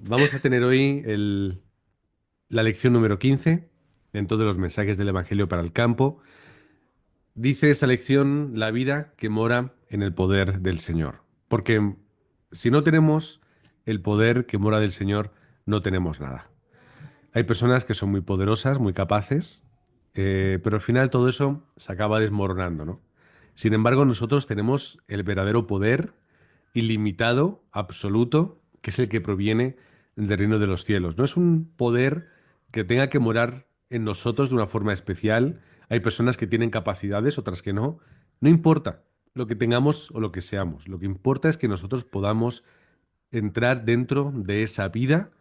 Vamos a tener hoy la lección número 15 dentro de los mensajes del Evangelio para el campo. Dice esta lección la vida que mora en el poder del Señor. Porque si no tenemos el poder que mora del Señor, no tenemos nada. Hay personas que son muy poderosas, muy capaces, pero al final todo eso se acaba desmoronando, ¿no? Sin embargo, nosotros tenemos el verdadero poder ilimitado, absoluto, que es el que proviene del reino de los cielos. No es un poder que tenga que morar en nosotros de una forma especial. Hay personas que tienen capacidades, otras que no. No importa lo que tengamos o lo que seamos. Lo que importa es que nosotros podamos entrar dentro de esa vida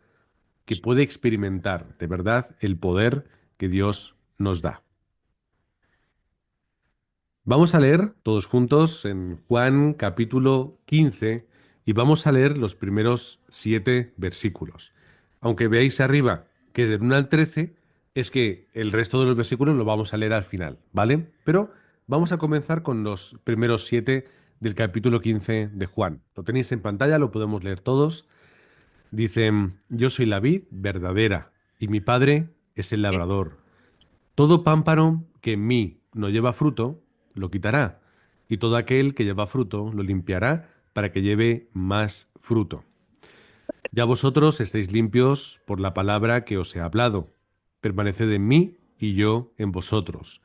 que puede experimentar de verdad el poder que Dios nos da. Vamos a leer todos juntos en Juan capítulo 15 y vamos a leer los primeros 7 versículos. Aunque veáis arriba que es del 1 al 13, es que el resto de los versículos lo vamos a leer al final, ¿vale? Pero vamos a comenzar con los primeros 7 del capítulo 15 de Juan. Lo tenéis en pantalla, lo podemos leer todos. Dice, yo soy la vid verdadera y mi padre es el labrador. Todo pámpano que en mí no lleva fruto, lo quitará, y todo aquel que lleva fruto lo limpiará para que lleve más fruto. Ya vosotros estáis limpios por la palabra que os he hablado. Permaneced en mí y yo en vosotros.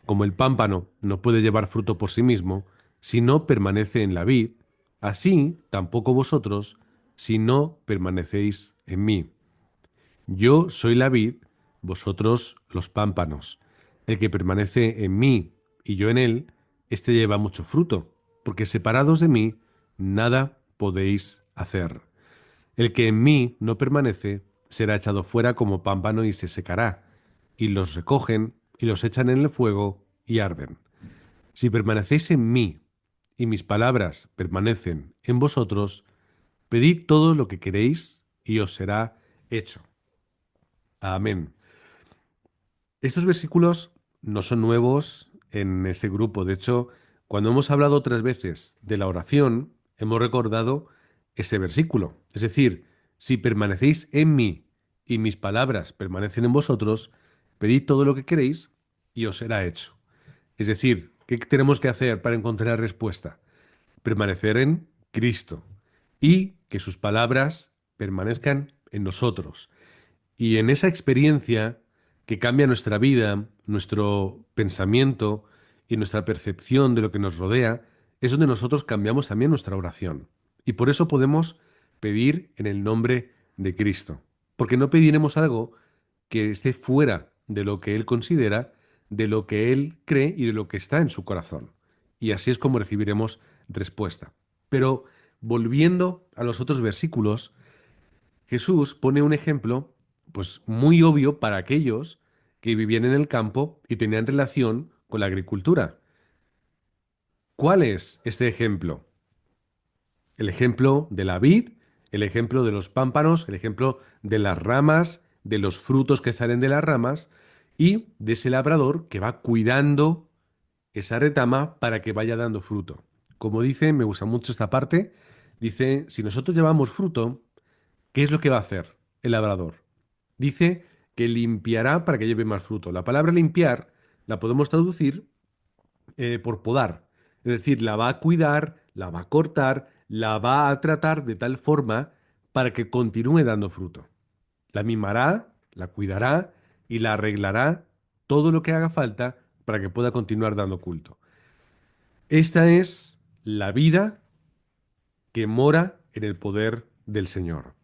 Como el pámpano no puede llevar fruto por sí mismo si no permanece en la vid, así tampoco vosotros si no permanecéis en mí. Yo soy la vid, vosotros los pámpanos. El que permanece en mí y yo en él, éste lleva mucho fruto, porque separados de mí, nada podéis hacer. El que en mí no permanece, será echado fuera como pámpano y se secará, y los recogen y los echan en el fuego y arden. Si permanecéis en mí y mis palabras permanecen en vosotros, pedid todo lo que queréis y os será hecho. Amén. Estos versículos no son nuevos en este grupo. De hecho, cuando hemos hablado otras veces de la oración, hemos recordado este versículo. Es decir, si permanecéis en mí y mis palabras permanecen en vosotros, pedid todo lo que queréis y os será hecho. Es decir, ¿qué tenemos que hacer para encontrar respuesta? Permanecer en Cristo y que sus palabras permanezcan en nosotros. Y en esa experiencia que cambia nuestra vida, nuestro pensamiento y nuestra percepción de lo que nos rodea, es donde nosotros cambiamos también nuestra oración. Y por eso podemos pedir en el nombre de Cristo. Porque no pediremos algo que esté fuera de lo que Él considera, de lo que Él cree y de lo que está en su corazón. Y así es como recibiremos respuesta. Pero volviendo a los otros versículos, Jesús pone un ejemplo, pues muy obvio para aquellos que vivían en el campo y tenían relación con la agricultura. ¿Cuál es este ejemplo? El ejemplo de la vid, el ejemplo de los pámpanos, el ejemplo de las ramas, de los frutos que salen de las ramas y de ese labrador que va cuidando esa retama para que vaya dando fruto. Como dice, me gusta mucho esta parte, dice, si nosotros llevamos fruto, ¿qué es lo que va a hacer el labrador? Dice que limpiará para que lleve más fruto. La palabra limpiar la podemos traducir por podar. Es decir, la va a cuidar, la va a cortar, la va a tratar de tal forma para que continúe dando fruto. La mimará, la cuidará y la arreglará todo lo que haga falta para que pueda continuar dando culto. Esta es la vida que mora en el poder del Señor.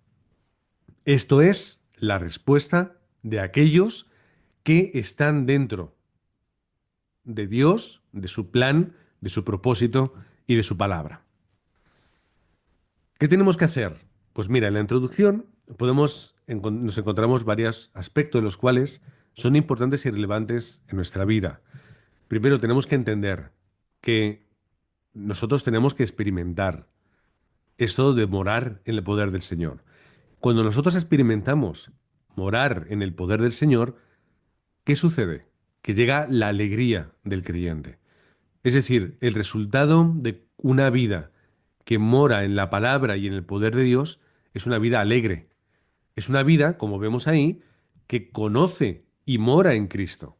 Esto es la respuesta de aquellos que están dentro de Dios, de su plan, de su propósito y de su palabra. ¿Qué tenemos que hacer? Pues mira, en la introducción nos encontramos varios aspectos de los cuales son importantes y relevantes en nuestra vida. Primero, tenemos que entender que nosotros tenemos que experimentar esto de morar en el poder del Señor. Cuando nosotros experimentamos morar en el poder del Señor, ¿qué sucede? Que llega la alegría del creyente. Es decir, el resultado de una vida que mora en la palabra y en el poder de Dios es una vida alegre. Es una vida, como vemos ahí, que conoce y mora en Cristo.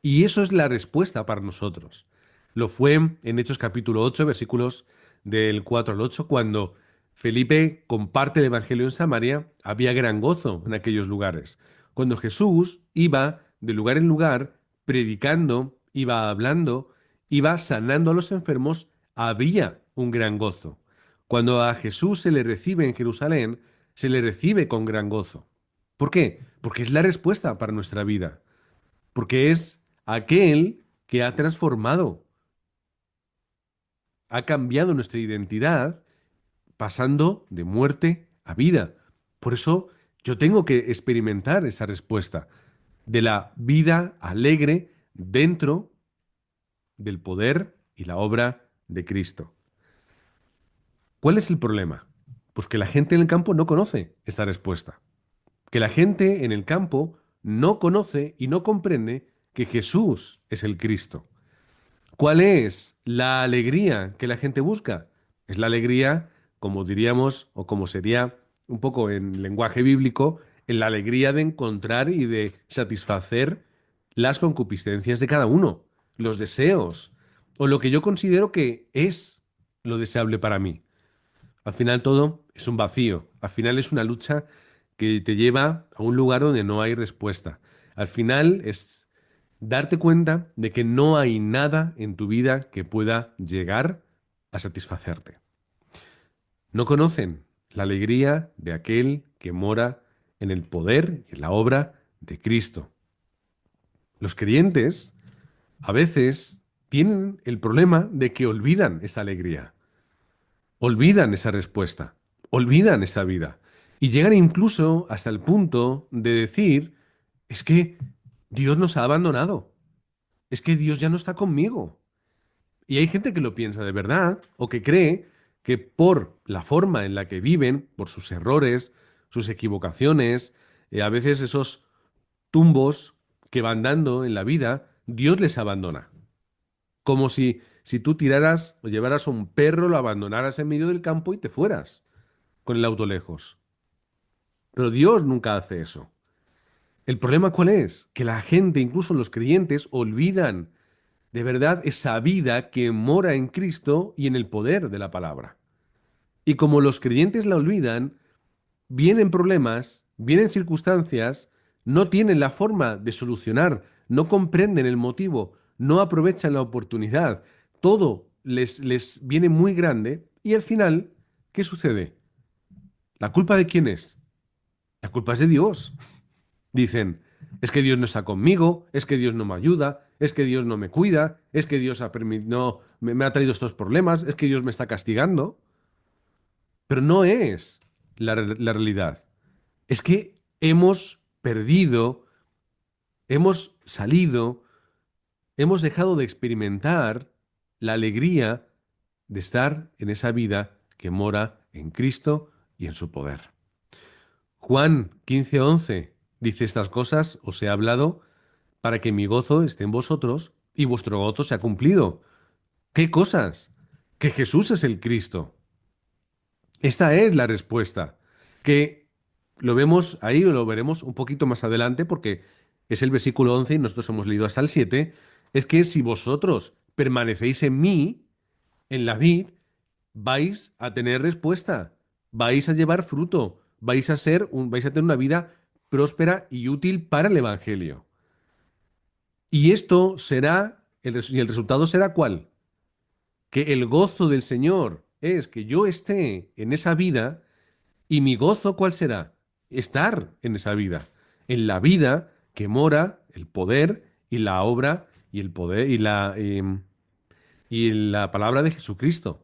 Y eso es la respuesta para nosotros. Lo fue en Hechos capítulo 8, versículos del 4 al 8, cuando Felipe comparte el Evangelio en Samaria, había gran gozo en aquellos lugares. Cuando Jesús iba de lugar en lugar, predicando, iba hablando, iba sanando a los enfermos, había un gran gozo. Cuando a Jesús se le recibe en Jerusalén, se le recibe con gran gozo. ¿Por qué? Porque es la respuesta para nuestra vida. Porque es aquel que ha transformado, ha cambiado nuestra identidad, pasando de muerte a vida. Por eso yo tengo que experimentar esa respuesta de la vida alegre dentro del poder y la obra de Cristo. ¿Cuál es el problema? Pues que la gente en el campo no conoce esta respuesta. Que la gente en el campo no conoce y no comprende que Jesús es el Cristo. ¿Cuál es la alegría que la gente busca? Es la alegría, como diríamos, o como sería un poco en lenguaje bíblico, en la alegría de encontrar y de satisfacer las concupiscencias de cada uno, los deseos, o lo que yo considero que es lo deseable para mí. Al final todo es un vacío, al final es una lucha que te lleva a un lugar donde no hay respuesta. Al final es darte cuenta de que no hay nada en tu vida que pueda llegar a satisfacerte. No conocen la alegría de aquel que mora en el poder y en la obra de Cristo. Los creyentes a veces tienen el problema de que olvidan esa alegría, olvidan esa respuesta, olvidan esta vida y llegan incluso hasta el punto de decir, es que Dios nos ha abandonado, es que Dios ya no está conmigo. Y hay gente que lo piensa de verdad o que cree que por la forma en la que viven, por sus errores, sus equivocaciones, a veces esos tumbos que van dando en la vida, Dios les abandona. Como si tú tiraras o llevaras a un perro, lo abandonaras en medio del campo y te fueras con el auto lejos. Pero Dios nunca hace eso. ¿El problema cuál es? Que la gente, incluso los creyentes, olvidan de verdad esa vida que mora en Cristo y en el poder de la palabra. Y como los creyentes la olvidan, vienen problemas, vienen circunstancias, no tienen la forma de solucionar, no comprenden el motivo, no aprovechan la oportunidad, todo les viene muy grande y al final, ¿qué sucede? ¿La culpa de quién es? La culpa es de Dios. Dicen, es que Dios no está conmigo, es que Dios no me ayuda, es que Dios no me cuida, es que Dios no, me ha traído estos problemas, es que Dios me está castigando. Pero no es la realidad. Es que hemos perdido, hemos salido, hemos dejado de experimentar la alegría de estar en esa vida que mora en Cristo y en su poder. Juan 15:11 dice estas cosas, os he hablado para que mi gozo esté en vosotros y vuestro gozo sea cumplido. ¿Qué cosas? Que Jesús es el Cristo. Esta es la respuesta, que lo vemos ahí o lo veremos un poquito más adelante porque es el versículo 11 y nosotros hemos leído hasta el 7, es que si vosotros permanecéis en mí, en la vid, vais a tener respuesta, vais a llevar fruto, vais a tener una vida próspera y útil para el Evangelio. Y esto será, y el resultado será ¿cuál? Que el gozo del Señor es que yo esté en esa vida y mi gozo ¿cuál será? Estar en esa vida, en la vida que mora el poder y la obra y el poder y la palabra de Jesucristo.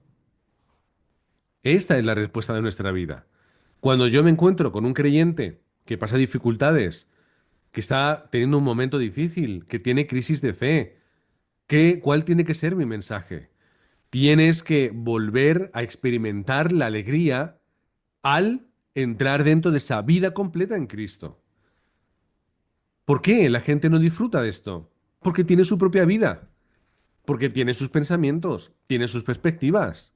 Esta es la respuesta de nuestra vida. Cuando yo me encuentro con un creyente que pasa dificultades, que está teniendo un momento difícil, que tiene crisis de fe, ¿cuál tiene que ser mi mensaje? Tienes que volver a experimentar la alegría al entrar dentro de esa vida completa en Cristo. ¿Por qué la gente no disfruta de esto? Porque tiene su propia vida, porque tiene sus pensamientos, tiene sus perspectivas.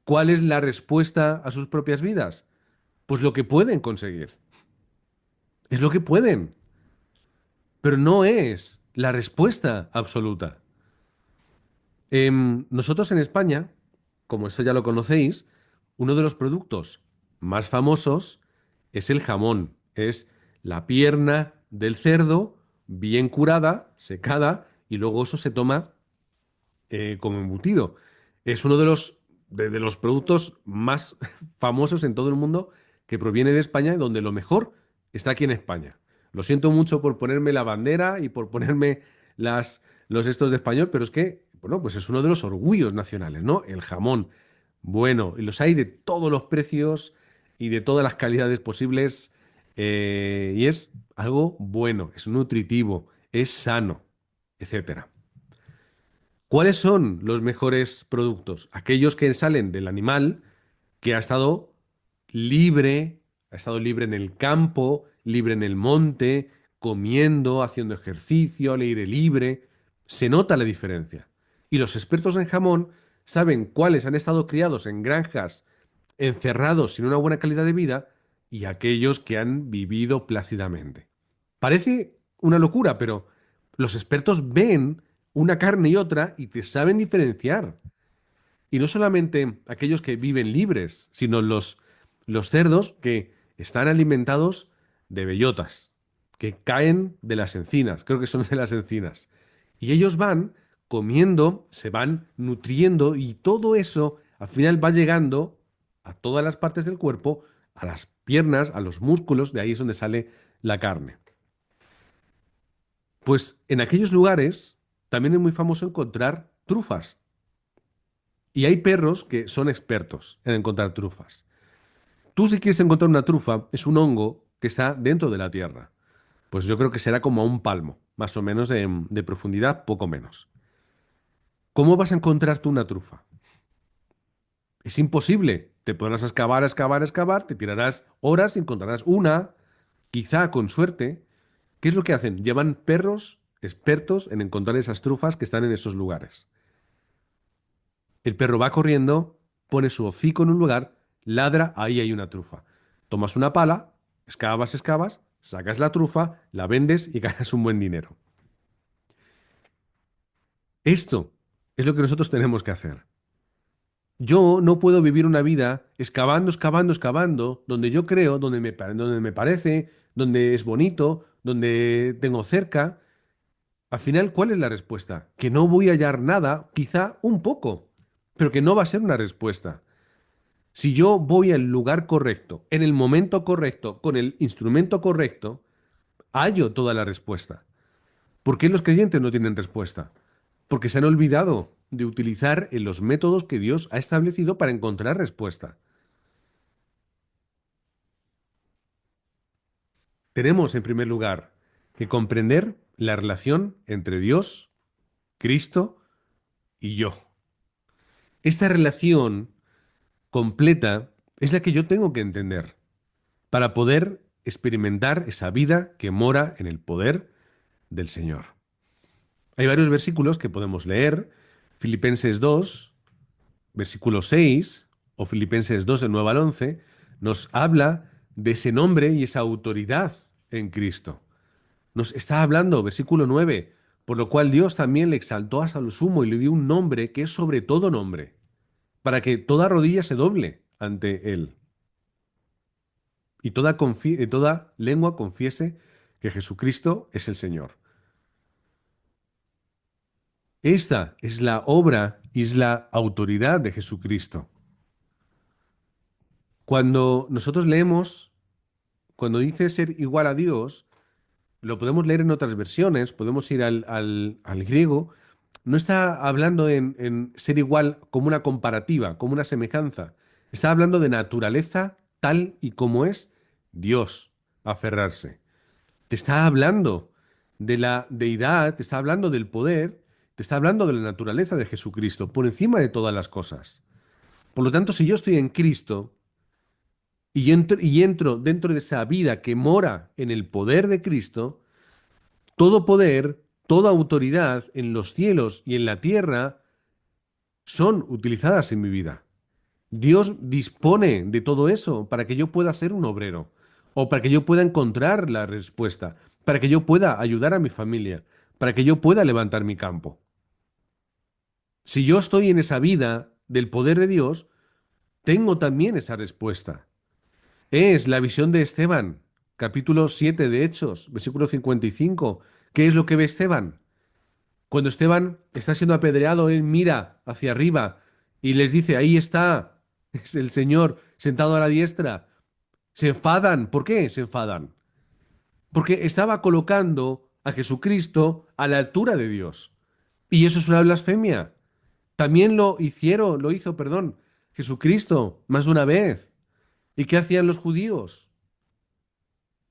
¿Cuál es la respuesta a sus propias vidas? Pues lo que pueden conseguir. Es lo que pueden, pero no es la respuesta absoluta. Nosotros en España, como esto ya lo conocéis, uno de los productos más famosos es el jamón. Es la pierna del cerdo bien curada, secada, y luego eso se toma como embutido. Es uno de los productos más famosos en todo el mundo que proviene de España, donde lo mejor está aquí en España. Lo siento mucho por ponerme la bandera y por ponerme los estos de español, pero es que, bueno, pues es uno de los orgullos nacionales, ¿no? El jamón. Bueno, y los hay de todos los precios y de todas las calidades posibles, y es algo bueno, es nutritivo, es sano, etcétera. ¿Cuáles son los mejores productos? Aquellos que salen del animal que ha estado libre en el campo, libre en el monte, comiendo, haciendo ejercicio al aire libre. Se nota la diferencia. Y los expertos en jamón saben cuáles han estado criados en granjas, encerrados sin una buena calidad de vida, y aquellos que han vivido plácidamente. Parece una locura, pero los expertos ven una carne y otra y te saben diferenciar. Y no solamente aquellos que viven libres, sino los cerdos que están alimentados de bellotas, que caen de las encinas, creo que son de las encinas. Y ellos van comiendo, se van nutriendo y todo eso al final va llegando a todas las partes del cuerpo, a las piernas, a los músculos, de ahí es donde sale la carne. Pues en aquellos lugares también es muy famoso encontrar trufas. Y hay perros que son expertos en encontrar trufas. Tú si quieres encontrar una trufa, es un hongo que está dentro de la tierra. Pues yo creo que será como a un palmo, más o menos de profundidad, poco menos. ¿Cómo vas a encontrar tú una trufa? Es imposible. Te podrás excavar, excavar, excavar, te tirarás horas y encontrarás una, quizá con suerte. ¿Qué es lo que hacen? Llevan perros expertos en encontrar esas trufas que están en esos lugares. El perro va corriendo, pone su hocico en un lugar, ladra, ahí hay una trufa. Tomas una pala, excavas, excavas, sacas la trufa, la vendes y ganas un buen dinero. Esto es lo que nosotros tenemos que hacer. Yo no puedo vivir una vida excavando, excavando, excavando, donde yo creo, donde me parece, donde es bonito, donde tengo cerca. Al final, ¿cuál es la respuesta? Que no voy a hallar nada, quizá un poco, pero que no va a ser una respuesta. Si yo voy al lugar correcto, en el momento correcto, con el instrumento correcto, hallo toda la respuesta. ¿Por qué los creyentes no tienen respuesta? Porque se han olvidado de utilizar en los métodos que Dios ha establecido para encontrar respuesta. Tenemos, en primer lugar, que comprender la relación entre Dios, Cristo y yo. Esta relación completa es la que yo tengo que entender para poder experimentar esa vida que mora en el poder del Señor. Hay varios versículos que podemos leer. Filipenses 2, versículo 6, o Filipenses 2, del 9 al 11, nos habla de ese nombre y esa autoridad en Cristo. Nos está hablando, versículo 9, por lo cual Dios también le exaltó hasta lo sumo y le dio un nombre que es sobre todo nombre, para que toda rodilla se doble ante Él y toda lengua confiese que Jesucristo es el Señor. Esta es la obra y es la autoridad de Jesucristo. Cuando nosotros leemos, cuando dice ser igual a Dios, lo podemos leer en otras versiones, podemos ir al griego, no está hablando en ser igual como una comparativa, como una semejanza. Está hablando de naturaleza tal y como es Dios, aferrarse. Te está hablando de la deidad, te está hablando del poder, te está hablando de la naturaleza de Jesucristo, por encima de todas las cosas. Por lo tanto, si yo estoy en Cristo y entro dentro de esa vida que mora en el poder de Cristo, todo poder, toda autoridad en los cielos y en la tierra son utilizadas en mi vida. Dios dispone de todo eso para que yo pueda ser un obrero. o para que yo pueda encontrar la respuesta, para que yo pueda ayudar a mi familia, para que yo pueda levantar mi campo. Si yo estoy en esa vida del poder de Dios, tengo también esa respuesta. Es la visión de Esteban, capítulo 7 de Hechos, versículo 55. ¿Qué es lo que ve Esteban? Cuando Esteban está siendo apedreado, él mira hacia arriba y les dice, ahí está, es el Señor sentado a la diestra. Se enfadan. ¿Por qué se enfadan? Porque estaba colocando a Jesucristo a la altura de Dios. Y eso es una blasfemia. También lo hizo, perdón, Jesucristo más de una vez. ¿Y qué hacían los judíos?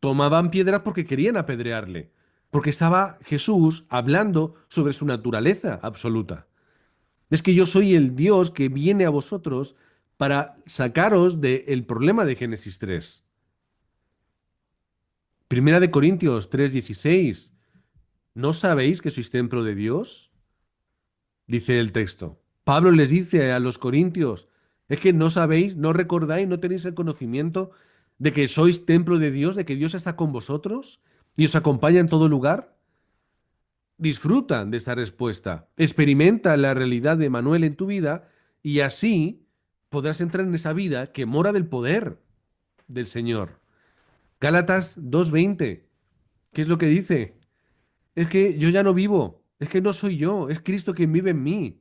Tomaban piedras porque querían apedrearle, porque estaba Jesús hablando sobre su naturaleza absoluta. Es que yo soy el Dios que viene a vosotros para sacaros del problema de Génesis 3. Primera de Corintios 3:16. ¿No sabéis que sois templo de Dios? Dice el texto. Pablo les dice a los corintios, es que no sabéis, no recordáis, no tenéis el conocimiento de que sois templo de Dios, de que Dios está con vosotros y os acompaña en todo lugar. Disfrutan de esta respuesta, experimenta la realidad de Manuel en tu vida y así podrás entrar en esa vida que mora del poder del Señor. Gálatas 2:20, ¿qué es lo que dice? Es que yo ya no vivo, es que no soy yo, es Cristo quien vive en mí.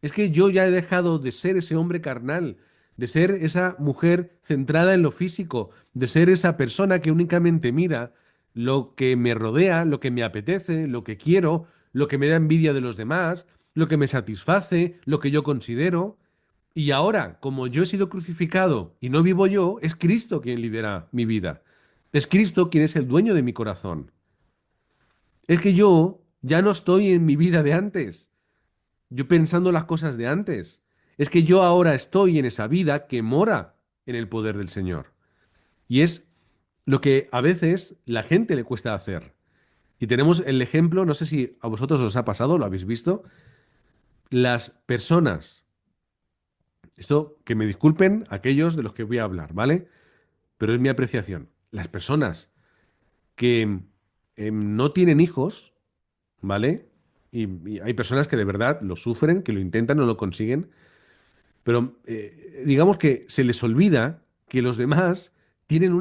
Es que yo ya he dejado de ser ese hombre carnal, de ser esa mujer centrada en lo físico, de ser esa persona que únicamente mira lo que me rodea, lo que me apetece, lo que quiero, lo que me da envidia de los demás, lo que me satisface, lo que yo considero. Y ahora, como yo he sido crucificado y no vivo yo, es Cristo quien lidera mi vida. Es Cristo quien es el dueño de mi corazón. Es que yo ya no estoy en mi vida de antes. Yo pensando las cosas de antes. Es que yo ahora estoy en esa vida que mora en el poder del Señor. Y es lo que a veces la gente le cuesta hacer. Y tenemos el ejemplo, no sé si a vosotros os ha pasado, lo habéis visto, las personas, esto que me disculpen aquellos de los que voy a hablar, ¿vale? Pero es mi apreciación. Las personas que no tienen hijos, ¿vale? Y hay personas que de verdad lo sufren, que lo intentan, no lo consiguen. Pero digamos que se les olvida que los demás tienen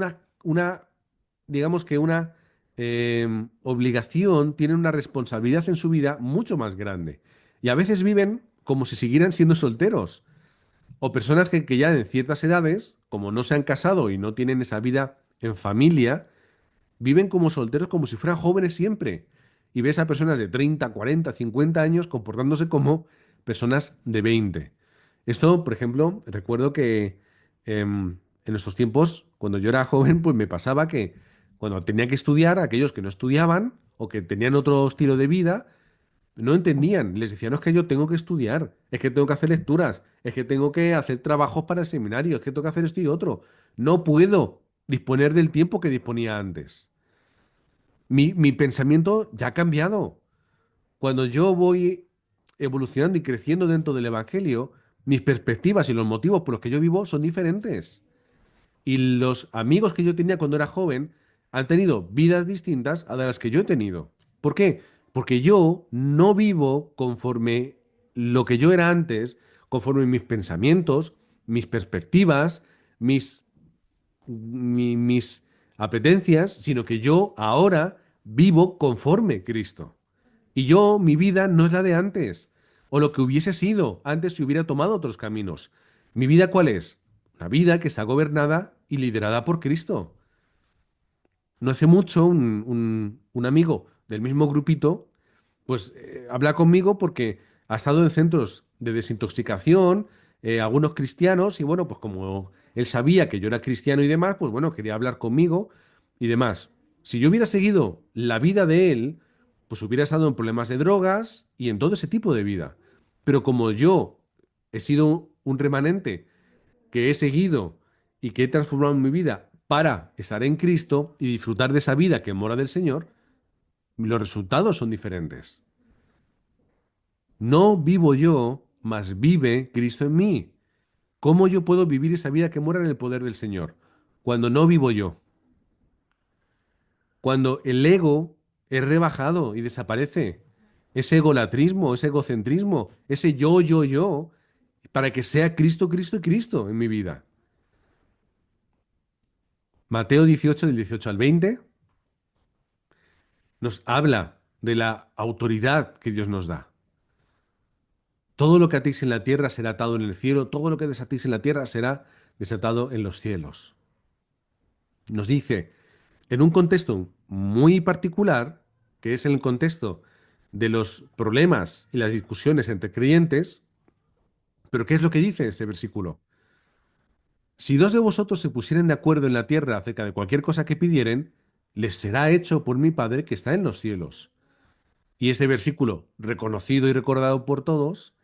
digamos que una obligación, tienen una responsabilidad en su vida mucho más grande. Y a veces viven como si siguieran siendo solteros. O personas que ya en ciertas edades, como no se han casado y no tienen esa vida en familia, viven como solteros como si fueran jóvenes siempre. Y ves a personas de 30, 40, 50 años comportándose como personas de 20. Esto, por ejemplo, recuerdo que en esos tiempos, cuando yo era joven, pues me pasaba que cuando tenía que estudiar, aquellos que no estudiaban o que tenían otro estilo de vida, no entendían. Les decía, no es que yo tengo que estudiar, es que tengo que hacer lecturas, es que tengo que hacer trabajos para el seminario, es que tengo que hacer esto y otro. No puedo disponer del tiempo que disponía antes. Mi pensamiento ya ha cambiado. Cuando yo voy evolucionando y creciendo dentro del Evangelio, mis perspectivas y los motivos por los que yo vivo son diferentes. Y los amigos que yo tenía cuando era joven han tenido vidas distintas a las que yo he tenido. ¿Por qué? Porque yo no vivo conforme lo que yo era antes, conforme mis pensamientos, mis perspectivas, mis apetencias, sino que yo ahora vivo conforme Cristo. Y yo, mi vida no es la de antes, o lo que hubiese sido antes si hubiera tomado otros caminos. ¿Mi vida cuál es? Una vida que está gobernada y liderada por Cristo. No hace mucho un amigo del mismo grupito, pues habla conmigo porque ha estado en centros de desintoxicación, algunos cristianos, y bueno, pues como él sabía que yo era cristiano y demás, pues bueno, quería hablar conmigo y demás. Si yo hubiera seguido la vida de él, pues hubiera estado en problemas de drogas y en todo ese tipo de vida. Pero como yo he sido un remanente que he seguido y que he transformado mi vida para estar en Cristo y disfrutar de esa vida que mora del Señor, los resultados son diferentes. No vivo yo, mas vive Cristo en mí. ¿Cómo yo puedo vivir esa vida que mora en el poder del Señor? Cuando no vivo yo. cuando el ego es rebajado y desaparece. Ese egolatrismo, ese egocentrismo, ese yo, para que sea Cristo, Cristo y Cristo en mi vida. Mateo 18, del 18 al 20, nos habla de la autoridad que Dios nos da. Todo lo que atéis en la tierra será atado en el cielo, todo lo que desatéis en la tierra será desatado en los cielos. Nos dice, en un contexto muy particular, que es en el contexto de los problemas y las discusiones entre creyentes, pero ¿qué es lo que dice este versículo? Si dos de vosotros se pusieren de acuerdo en la tierra acerca de cualquier cosa que pidieren, les será hecho por mi Padre que está en los cielos. Y este versículo, reconocido y recordado por todos,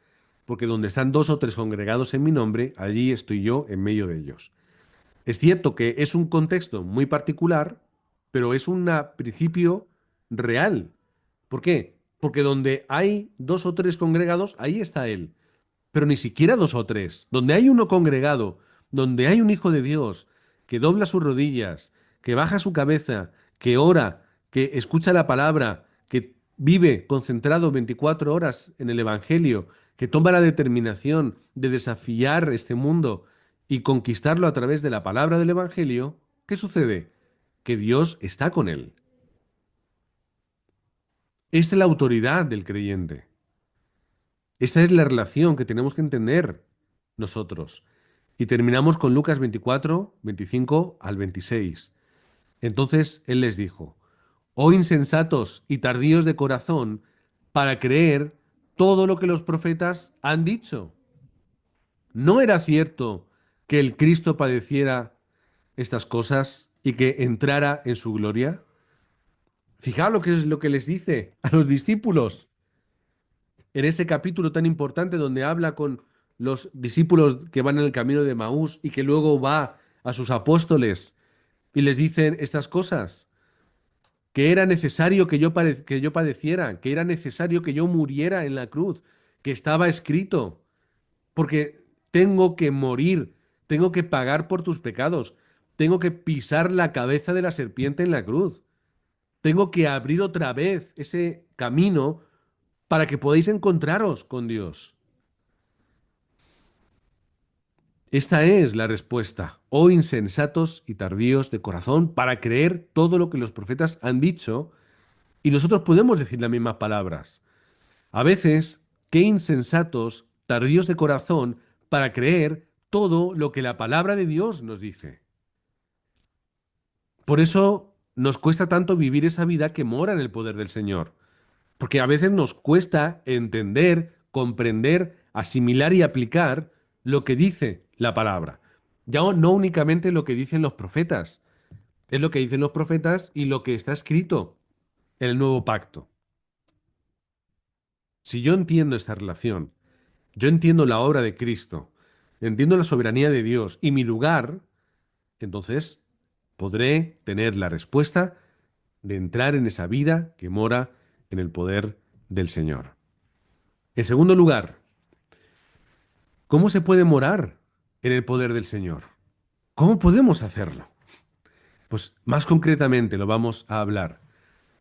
porque donde están dos o tres congregados en mi nombre, allí estoy yo en medio de ellos. Es cierto que es un contexto muy particular, pero es un principio real. ¿Por qué? Porque donde hay dos o tres congregados, ahí está Él. Pero ni siquiera dos o tres. Donde hay uno congregado, donde hay un hijo de Dios que dobla sus rodillas, que baja su cabeza, que ora, que escucha la palabra, que vive concentrado 24 horas en el Evangelio, que toma la determinación de desafiar este mundo y conquistarlo a través de la palabra del Evangelio, ¿qué sucede? Que Dios está con él. Esta es la autoridad del creyente. Esta es la relación que tenemos que entender nosotros. Y terminamos con Lucas 24, 25 al 26. Entonces él les dijo, oh insensatos y tardíos de corazón, para creer todo lo que los profetas han dicho. ¿No era cierto que el Cristo padeciera estas cosas y que entrara en su gloria? Fijaos lo que es lo que les dice a los discípulos en ese capítulo tan importante donde habla con los discípulos que van en el camino de Maús y que luego va a sus apóstoles y les dicen estas cosas, que era necesario que que yo padeciera, que era necesario que yo muriera en la cruz, que estaba escrito, porque tengo que morir, tengo que pagar por tus pecados, tengo que pisar la cabeza de la serpiente en la cruz, tengo que abrir otra vez ese camino para que podáis encontraros con Dios. Esta es la respuesta, oh insensatos y tardíos de corazón, para creer todo lo que los profetas han dicho, y nosotros podemos decir las mismas palabras. A veces, qué insensatos, tardíos de corazón, para creer todo lo que la palabra de Dios nos dice. Por eso nos cuesta tanto vivir esa vida que mora en el poder del Señor. Porque a veces nos cuesta entender, comprender, asimilar y aplicar lo que dice la palabra. Ya no únicamente lo que dicen los profetas, es lo que dicen los profetas y lo que está escrito en el nuevo pacto. Si yo entiendo esta relación, yo entiendo la obra de Cristo, entiendo la soberanía de Dios y mi lugar, entonces podré tener la respuesta de entrar en esa vida que mora en el poder del Señor. En segundo lugar, ¿cómo se puede morar en el poder del Señor? ¿Cómo podemos hacerlo? Pues más concretamente lo vamos a hablar.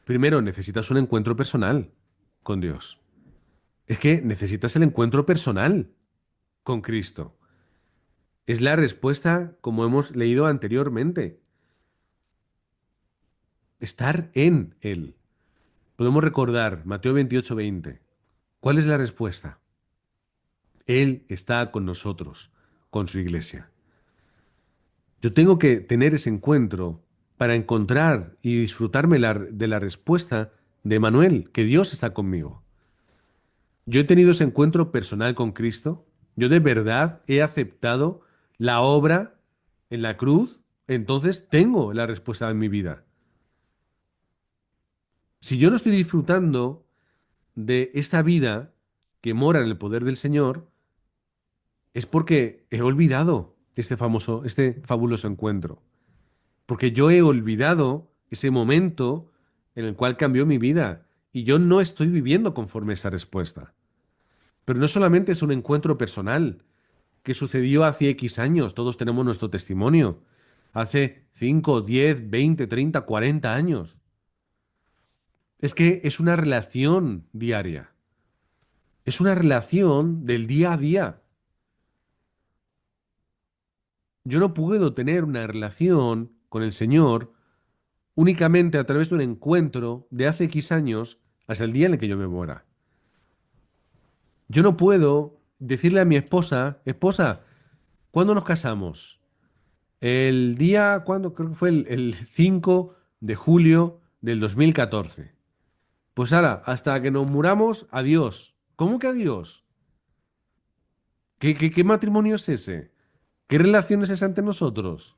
Primero, necesitas un encuentro personal con Dios. Es que necesitas el encuentro personal con Cristo. Es la respuesta como hemos leído anteriormente. Estar en Él. Podemos recordar Mateo 28, 20. ¿Cuál es la respuesta? Él está con nosotros, con su iglesia. Yo tengo que tener ese encuentro para encontrar y disfrutarme de la respuesta de Manuel, que Dios está conmigo. Yo he tenido ese encuentro personal con Cristo. Yo de verdad he aceptado la obra en la cruz. Entonces tengo la respuesta en mi vida. Si yo no estoy disfrutando de esta vida que mora en el poder del Señor, es porque he olvidado este fabuloso encuentro. Porque yo he olvidado ese momento en el cual cambió mi vida y yo no estoy viviendo conforme a esa respuesta. Pero no solamente es un encuentro personal que sucedió hace X años, todos tenemos nuestro testimonio, hace 5, 10, 20, 30, 40 años. Es que es una relación diaria. Es una relación del día a día. Yo no puedo tener una relación con el Señor únicamente a través de un encuentro de hace X años hasta el día en el que yo me muera. Yo no puedo decirle a mi esposa, esposa, ¿cuándo nos casamos? El día, ¿cuándo? Creo que fue el 5 de julio del 2014. Pues ahora, hasta que nos muramos, adiós. ¿Cómo que adiós? ¿Qué matrimonio es ese? ¿Qué relación es esa entre nosotros?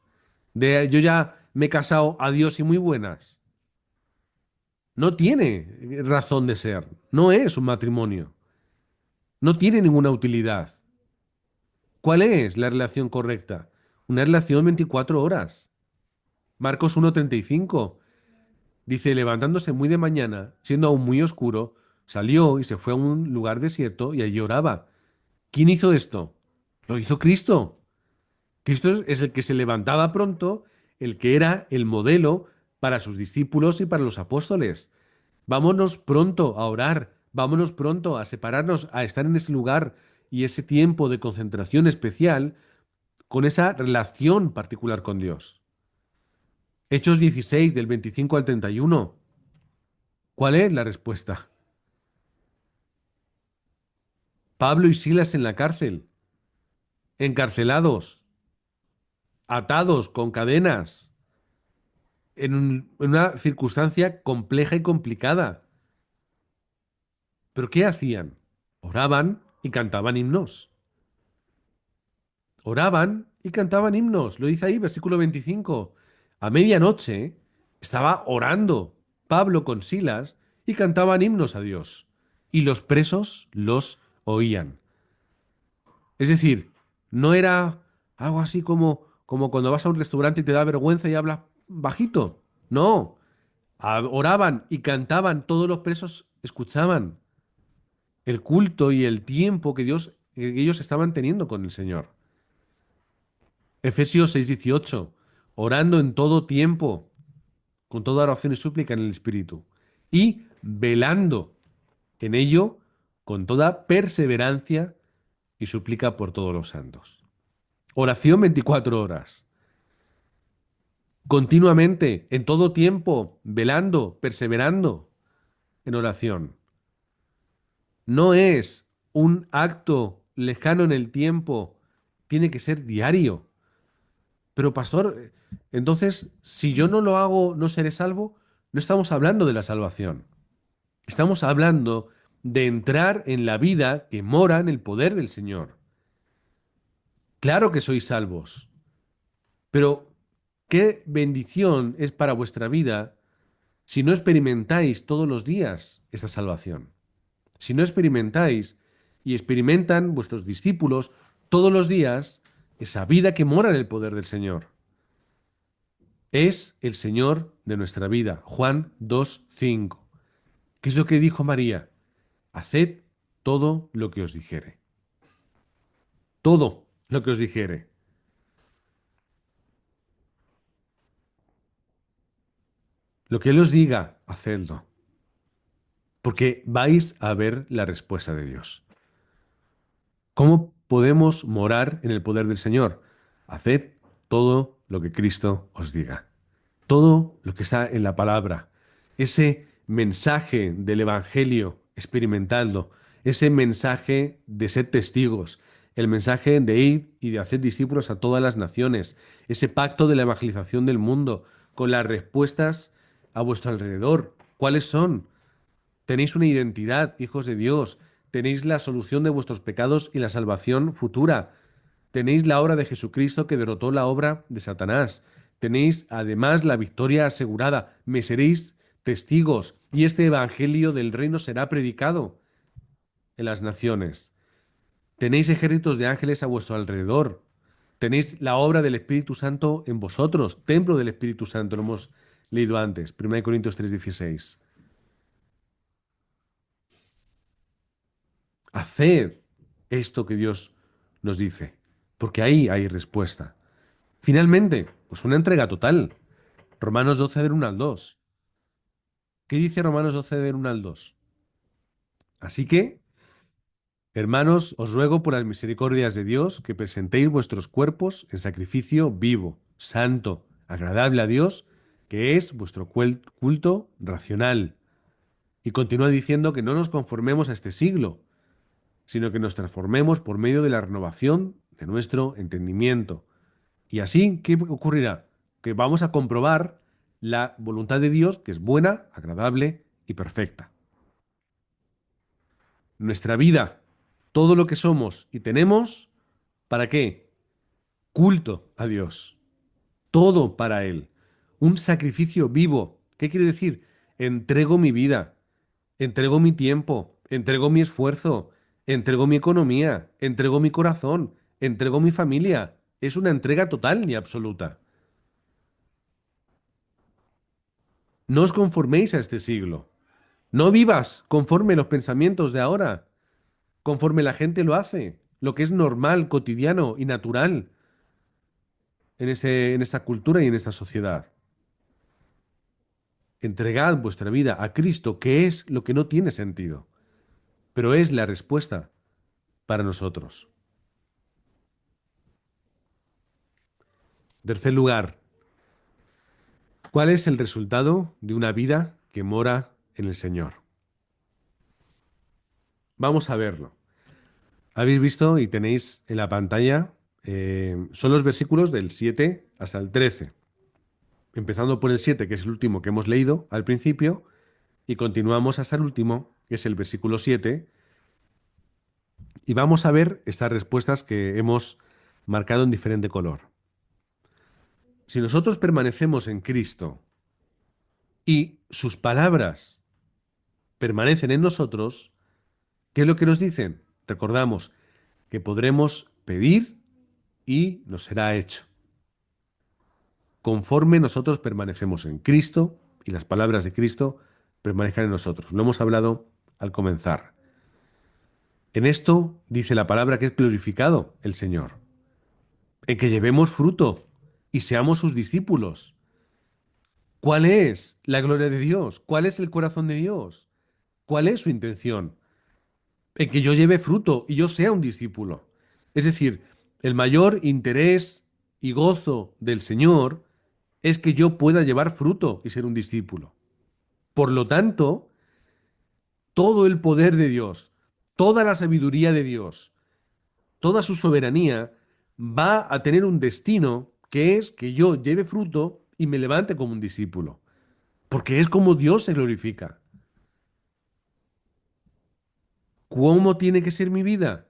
De yo ya me he casado, adiós y muy buenas. No tiene razón de ser. No es un matrimonio. No tiene ninguna utilidad. ¿Cuál es la relación correcta? Una relación 24 horas. Marcos 1:35 dice, levantándose muy de mañana, siendo aún muy oscuro, salió y se fue a un lugar desierto y allí oraba. ¿Quién hizo esto? Lo hizo Cristo. Cristo es el que se levantaba pronto, el que era el modelo para sus discípulos y para los apóstoles. Vámonos pronto a orar, vámonos pronto a separarnos, a estar en ese lugar y ese tiempo de concentración especial con esa relación particular con Dios. Hechos 16, del 25 al 31. ¿Cuál es la respuesta? Pablo y Silas en la cárcel, encarcelados, atados con cadenas, en una circunstancia compleja y complicada. ¿Pero qué hacían? Oraban y cantaban himnos. Oraban y cantaban himnos. Lo dice ahí, versículo 25. A medianoche estaba orando Pablo con Silas y cantaban himnos a Dios. Y los presos los oían. Es decir, no era algo así como cuando vas a un restaurante y te da vergüenza y hablas bajito. No. Oraban y cantaban, todos los presos escuchaban el culto y el tiempo que ellos estaban teniendo con el Señor. Efesios 6:18, orando en todo tiempo, con toda oración y súplica en el Espíritu, y velando en ello con toda perseverancia y súplica por todos los santos. Oración 24 horas, continuamente, en todo tiempo, velando, perseverando en oración. No es un acto lejano en el tiempo, tiene que ser diario. Pero pastor, entonces, si yo no lo hago, no seré salvo. No estamos hablando de la salvación. Estamos hablando de entrar en la vida que mora en el poder del Señor. Claro que sois salvos, pero qué bendición es para vuestra vida si no experimentáis todos los días esta salvación. Si no experimentáis y experimentan vuestros discípulos todos los días esa vida que mora en el poder del Señor. Es el Señor de nuestra vida. Juan 2:5. ¿Qué es lo que dijo María? Haced todo lo que os dijere. Todo lo que os dijere. Lo que Él os diga, hacedlo. Porque vais a ver la respuesta de Dios. ¿Cómo podemos morar en el poder del Señor? Haced todo lo que Cristo os diga. Todo lo que está en la palabra. Ese mensaje del Evangelio, experimentadlo. Ese mensaje de ser testigos. El mensaje de ir y de hacer discípulos a todas las naciones. Ese pacto de la evangelización del mundo, con las respuestas a vuestro alrededor. ¿Cuáles son? Tenéis una identidad, hijos de Dios. Tenéis la solución de vuestros pecados y la salvación futura. Tenéis la obra de Jesucristo que derrotó la obra de Satanás. Tenéis además la victoria asegurada. Me seréis testigos y este evangelio del reino será predicado en las naciones. Tenéis ejércitos de ángeles a vuestro alrededor. Tenéis la obra del Espíritu Santo en vosotros, templo del Espíritu Santo, lo hemos leído antes, 1 Corintios 3:16. Haced esto que Dios nos dice, porque ahí hay respuesta. Finalmente, pues una entrega total. Romanos 12, del 1 al 2. ¿Qué dice Romanos 12 del 1 al 2? Así que, hermanos, os ruego por las misericordias de Dios que presentéis vuestros cuerpos en sacrificio vivo, santo, agradable a Dios, que es vuestro culto racional. Y continúa diciendo que no nos conformemos a este siglo, sino que nos transformemos por medio de la renovación de nuestro entendimiento. Y así, ¿qué ocurrirá? Que vamos a comprobar la voluntad de Dios, que es buena, agradable y perfecta. Nuestra vida, todo lo que somos y tenemos, ¿para qué? Culto a Dios. Todo para Él. Un sacrificio vivo. ¿Qué quiere decir? Entrego mi vida, entrego mi tiempo, entrego mi esfuerzo, entrego mi economía, entrego mi corazón, entrego mi familia. Es una entrega total y absoluta. No os conforméis a este siglo. No vivas conforme los pensamientos de ahora, conforme la gente lo hace, lo que es normal, cotidiano y natural en esta cultura y en esta sociedad. Entregad vuestra vida a Cristo, que es lo que no tiene sentido, pero es la respuesta para nosotros. En tercer lugar, ¿cuál es el resultado de una vida que mora en el Señor? Vamos a verlo. Habéis visto y tenéis en la pantalla, son los versículos del 7 hasta el 13. Empezando por el 7, que es el último que hemos leído al principio, y continuamos hasta el último, que es el versículo 7, y vamos a ver estas respuestas que hemos marcado en diferente color. Si nosotros permanecemos en Cristo y sus palabras permanecen en nosotros, ¿qué es lo que nos dicen? Recordamos que podremos pedir y nos será hecho. Conforme nosotros permanecemos en Cristo y las palabras de Cristo permanezcan en nosotros. Lo hemos hablado al comenzar. En esto dice la palabra que es glorificado el Señor, en que llevemos fruto y seamos sus discípulos. ¿Cuál es la gloria de Dios? ¿Cuál es el corazón de Dios? ¿Cuál es su intención? En que yo lleve fruto y yo sea un discípulo. Es decir, el mayor interés y gozo del Señor es que yo pueda llevar fruto y ser un discípulo. Por lo tanto, todo el poder de Dios, toda la sabiduría de Dios, toda su soberanía va a tener un destino que es que yo lleve fruto y me levante como un discípulo. Porque es como Dios se glorifica. ¿Cómo tiene que ser mi vida?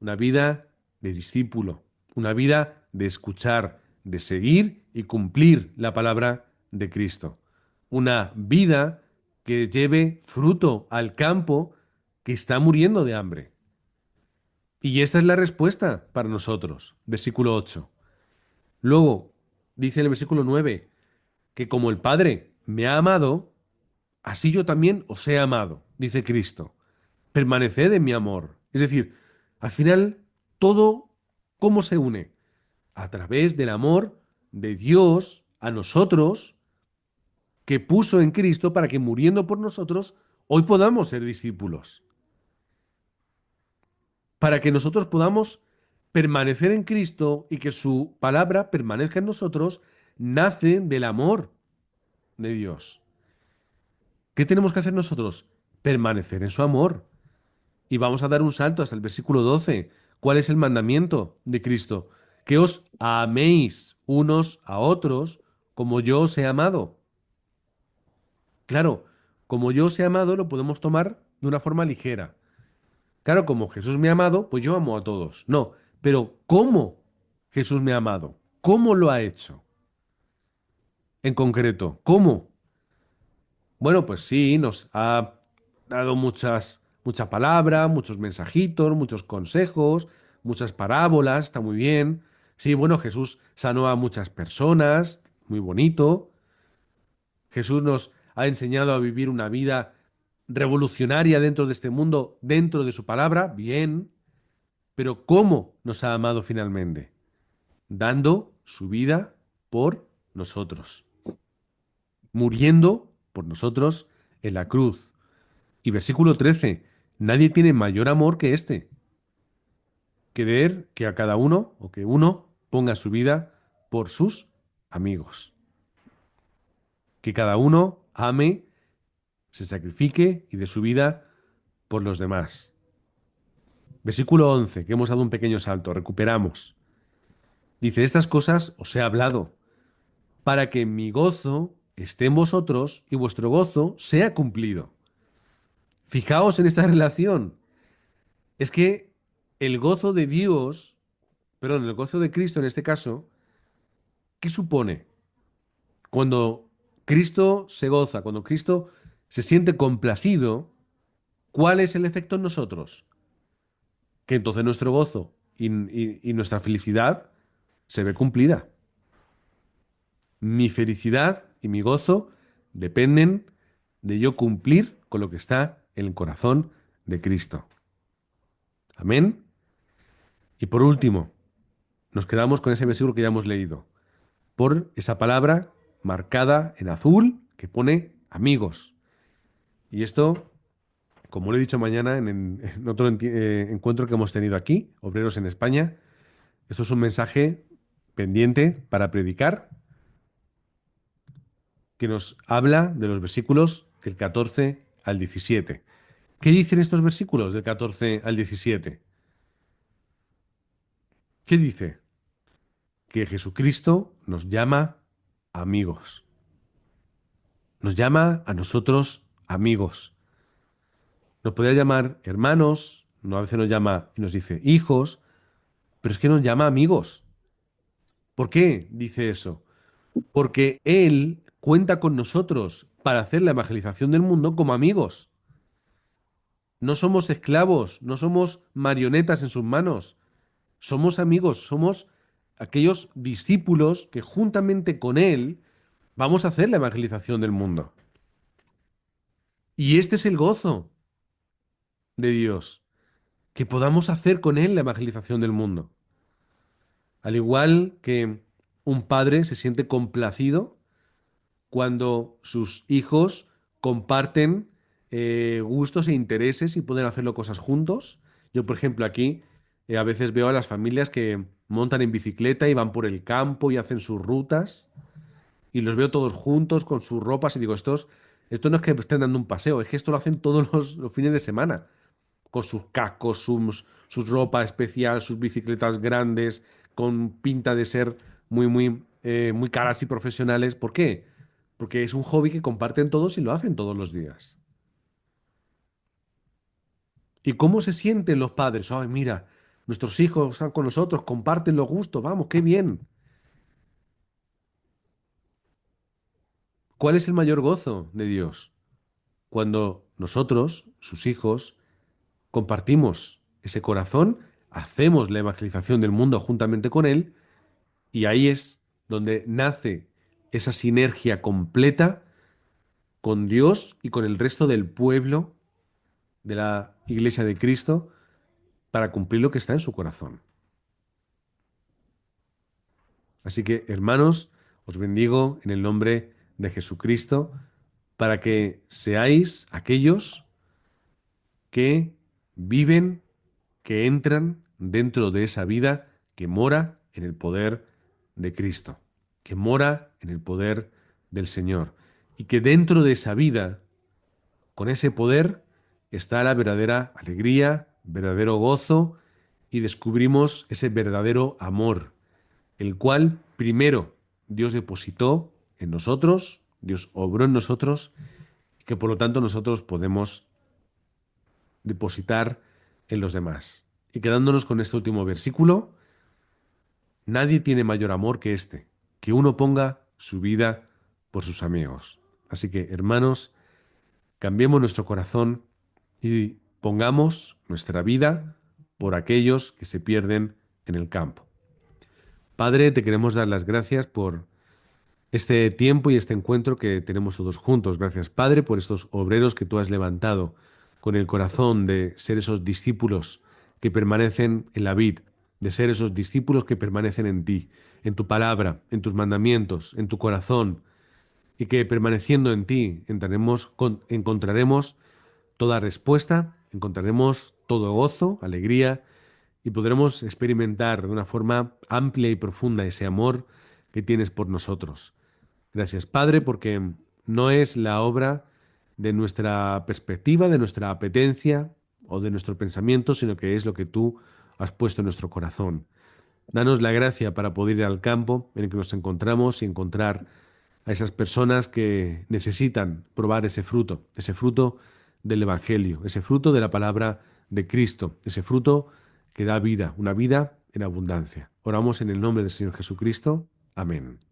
Una vida de discípulo, una vida de escuchar, de seguir y cumplir la palabra de Cristo. Una vida que lleve fruto al campo que está muriendo de hambre. Y esta es la respuesta para nosotros. Versículo 8. Luego, dice en el versículo 9, que como el Padre me ha amado, así yo también os he amado, dice Cristo. Permaneced en mi amor. Es decir, al final, todo, ¿cómo se une? A través del amor de Dios a nosotros, que puso en Cristo para que muriendo por nosotros, hoy podamos ser discípulos. Para que nosotros podamos permanecer en Cristo y que su palabra permanezca en nosotros, nace del amor de Dios. ¿Qué tenemos que hacer nosotros? Permanecer en su amor. Y vamos a dar un salto hasta el versículo 12. ¿Cuál es el mandamiento de Cristo? Que os améis unos a otros como yo os he amado. Claro, como yo os he amado lo podemos tomar de una forma ligera. Claro, como Jesús me ha amado, pues yo amo a todos. No, pero ¿cómo Jesús me ha amado? ¿Cómo lo ha hecho? En concreto, ¿cómo? Bueno, pues sí, nos ha dado mucha palabra, muchos mensajitos, muchos consejos, muchas parábolas, está muy bien. Sí, bueno, Jesús sanó a muchas personas, muy bonito. Jesús nos ha enseñado a vivir una vida revolucionaria dentro de este mundo, dentro de su palabra, bien. Pero ¿cómo nos ha amado finalmente? Dando su vida por nosotros, muriendo por nosotros en la cruz. Y versículo 13, nadie tiene mayor amor que este, que ver que a cada uno o que uno ponga su vida por sus amigos. Que cada uno ame, se sacrifique y dé su vida por los demás. Versículo 11, que hemos dado un pequeño salto, recuperamos. Dice, estas cosas os he hablado, para que mi gozo esté en vosotros y vuestro gozo sea cumplido. Fijaos en esta relación. Es que el gozo de Dios, perdón, el gozo de Cristo en este caso, ¿qué supone? Cuando Cristo se goza, cuando Cristo se siente complacido, ¿cuál es el efecto en nosotros? Que entonces nuestro gozo y nuestra felicidad se ve cumplida. Mi felicidad y mi gozo dependen de yo cumplir con lo que está en el corazón de Cristo. Amén. Y por último, nos quedamos con ese versículo que ya hemos leído, por esa palabra marcada en azul que pone amigos. Y esto, como lo he dicho mañana en otro encuentro que hemos tenido aquí, Obreros en España, esto es un mensaje pendiente para predicar que nos habla de los versículos del 14 al 17. ¿Qué dicen estos versículos del 14 al 17? ¿Qué dice? Que Jesucristo nos llama amigos. Nos llama a nosotros amigos. Nos podría llamar hermanos, no, a veces nos llama y nos dice hijos, pero es que nos llama amigos. ¿Por qué dice eso? Porque Él cuenta con nosotros para hacer la evangelización del mundo como amigos. No somos esclavos, no somos marionetas en sus manos. Somos amigos, somos aquellos discípulos que juntamente con Él vamos a hacer la evangelización del mundo. Y este es el gozo de Dios, que podamos hacer con Él la evangelización del mundo. Al igual que un padre se siente complacido cuando sus hijos comparten gustos e intereses y pueden hacerlo cosas juntos. Yo, por ejemplo, aquí a veces veo a las familias que montan en bicicleta y van por el campo y hacen sus rutas y los veo todos juntos con sus ropas y digo, esto no es que estén dando un paseo, es que esto lo hacen todos los fines de semana, con sus cascos, sus ropa especial, sus bicicletas grandes, con pinta de ser muy caras y profesionales. ¿Por qué? Porque es un hobby que comparten todos y lo hacen todos los días. ¿Y cómo se sienten los padres? Ay, mira, nuestros hijos están con nosotros, comparten los gustos, vamos, qué bien. ¿Cuál es el mayor gozo de Dios? Cuando nosotros, sus hijos, compartimos ese corazón, hacemos la evangelización del mundo juntamente con Él, y ahí es donde nace esa sinergia completa con Dios y con el resto del pueblo de la Iglesia de Cristo para cumplir lo que está en su corazón. Así que, hermanos, os bendigo en el nombre de Jesucristo para que seáis aquellos que viven, que entran dentro de esa vida que mora en el poder de Cristo, que mora en el poder del Señor, y que dentro de esa vida, con ese poder, está la verdadera alegría, verdadero gozo, y descubrimos ese verdadero amor, el cual primero Dios depositó en nosotros, Dios obró en nosotros, y que por lo tanto nosotros podemos depositar en los demás. Y quedándonos con este último versículo, nadie tiene mayor amor que este, que uno ponga su vida por sus amigos. Así que, hermanos, cambiemos nuestro corazón y pongamos nuestra vida por aquellos que se pierden en el campo. Padre, te queremos dar las gracias por este tiempo y este encuentro que tenemos todos juntos. Gracias, Padre, por estos obreros que tú has levantado con el corazón de ser esos discípulos que permanecen en la vid, de ser esos discípulos que permanecen en ti, en tu palabra, en tus mandamientos, en tu corazón, y que permaneciendo en ti encontraremos toda respuesta, encontraremos todo gozo, alegría y podremos experimentar de una forma amplia y profunda ese amor que tienes por nosotros. Gracias, Padre, porque no es la obra de nuestra perspectiva, de nuestra apetencia o de nuestro pensamiento, sino que es lo que tú has puesto en nuestro corazón. Danos la gracia para poder ir al campo en el que nos encontramos y encontrar a esas personas que necesitan probar ese fruto del Evangelio, ese fruto de la palabra de Cristo, ese fruto que da vida, una vida en abundancia. Oramos en el nombre del Señor Jesucristo. Amén.